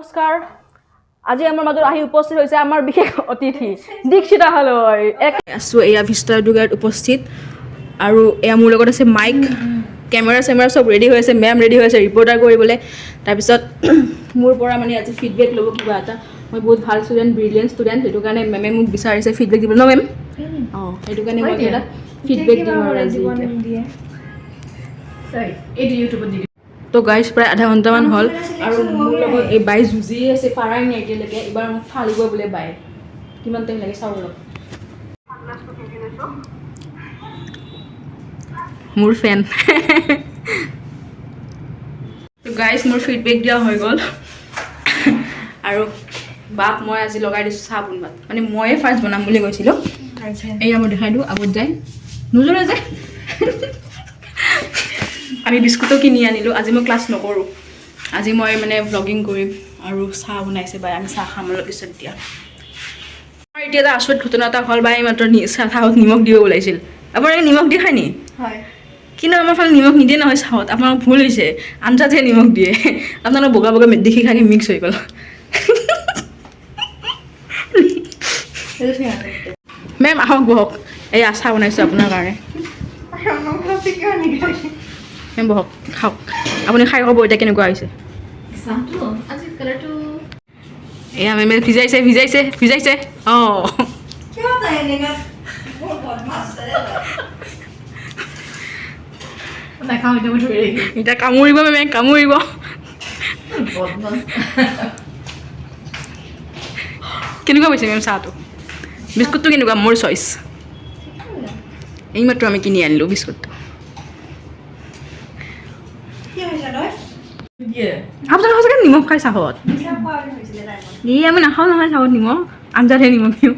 নমস্কাৰ আজি আমাৰ মাজত আহি উপস্থিত হৈছে আমাৰ বিশেষ অতিথি দীক্ষিতা হালৈ আছো এয়া ভিস্তা দুগাত উপস্থিত আৰু এয়া মোৰ লগত আছে মাইক কেমেৰা সব ৰেডি হৈ আছে মেম ৰেডি হৈ আছে ৰিপৰ্টাৰ কৰিবলৈ তাৰপিছত মোৰ পৰা মানে আজি ফিডবেক ল'ব কিবা এটা মই বহুত ভাল ষ্টুডেণ্ট ব্ৰিলিয়েণ্ট ষ্টুডেণ্ট সেইটো কাৰণে মেমে মোক বিচাৰিছে ফিডবেক দিব ন মেম সেইটো কাৰণে মই এটা ফিডবেক দিম আৰু আজি এইটো ইউটিউবত দি তো গাইজ প্ৰায় আধা ঘণ্টামান হ'ল আৰু মোৰ লগত এই বাই যুঁজি আছে পাৰাই নাই এতিয়ালৈকে এইবাৰ মোক ফালিব বোলে বাই কিমান টাইম লাগে চাওঁ অলপ মোৰ ফেন তো গাইজ মোৰ ফিডবেক দিয়া হৈ গ'ল আৰু বাপ মই আজি লগাই দিছোঁ চাহ বনোৱাত মানে ময়ে ফাৰ্ষ্ট বনাম বুলি কৈছিলোঁ এয়া মই দেখাই দিওঁ আগত যায় নোজোৰে যে আমি বিস্কুটো কিনি আনিলোঁ আজি মই ক্লাছ নকৰোঁ আজি মই মানে ভ্লগিং কৰিম আৰু চাহ বনাইছে বাই আমি চাহ খাম অলপ পিছত এতিয়া আমাৰ এতিয়া এটা আচৰিত ঘটনা এটা হ'ল বাই মাত্ৰ চাহত নিমখ দিব ওলাইছিল আপোনালোকে নিমখ দি খায় নি হয় কিন্তু আমাৰ ফালে নিমখ নিদিয়ে নহয় চাহত আপোনালোক ভুল হৈছে আঞ্জাতহে নিমখ দিয়ে আপোনালোক বগা বগা দেখি খাই মিক্স হৈ গ'ল মেম আহক বহক এই চাহ বনাইছোঁ আপোনাৰ কাৰণে মেম বহক খাওক আপুনি খাই ক'ব এতিয়া কেনেকুৱা হৈছে এয়া মেমে ভিজাইছে অঁ এতিয়া কামুৰিব মেমে কামুৰিব কেনেকুৱা পাইছে মেম চাহটো বিস্কুটটো কেনেকুৱা মোৰ চইচ এইমাত্ৰ আমি কিনি আনিলোঁ বিস্কুটটো আপোনালোকে সঁচাকৈ নিমখ খাই চাহত এই আমি নাখাওঁ নহয় চাহত নিমখ আঞ্জাতহে নিমখ দিওঁ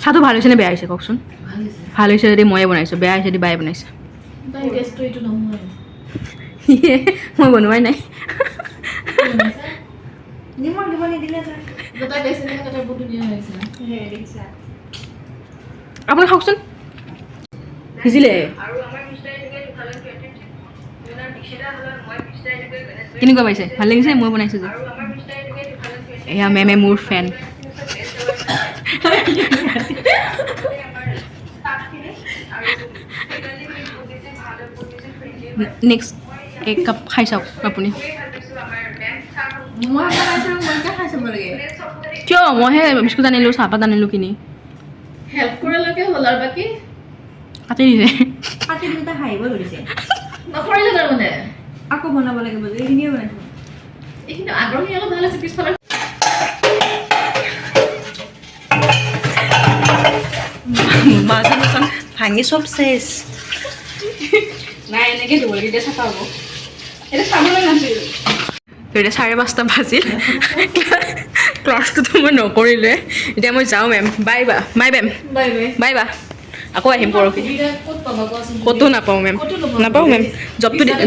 চাহটো ভাল হৈছে নে বেয়া হৈছে কওকচোন ভাল হৈছে যদি ময়ে বনাইছোঁ বেয়া হৈছে যদি বায়ে বনাইছে মই বনোৱাই নাই আপুনি খাওকচোন সিজিলে কেনেকুৱা পাইছে ভাল লাগিছে মই বনাইছোঁ যে এয়া মেমে মোৰ ফেন নেক্সট এক কাপ খাই চাওক আপুনি কিয় মইহে বিস্কুট আনিলোঁ চাহপাত আনিলোঁ কিনি হেল্প কৰালৈকে হ'ল আৰু বাকী কাটি দিছে কাটি দিওঁতে হাঁহিব ধৰিছে নকৰিলে তাৰমানে আকৌ বনাব লাগিব যে এইখিনিয়ে বনাইছোঁ এইখিনি আগ্ৰহী অলপ ভাল আছে পিছফালে বাজন ভাঙি চব চেচ নাই এনেকৈ দিব লাগে এতিয়া চাফা হ'ব এতিয়া চাবলৈ নাছিল এতিয়া 5:30 বাজিল ক্লাছটোতো মই নকৰিলোৱে এতিয়া মই যাওঁ মেম বাই মেম বাই আকৌ আহিম পৰহি ক'ত পাবা কোৱাচোন ক'তো নাপাওঁ মেম নাপাওঁ মেম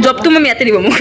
জবটো মেম ইয়াতে দিব মোক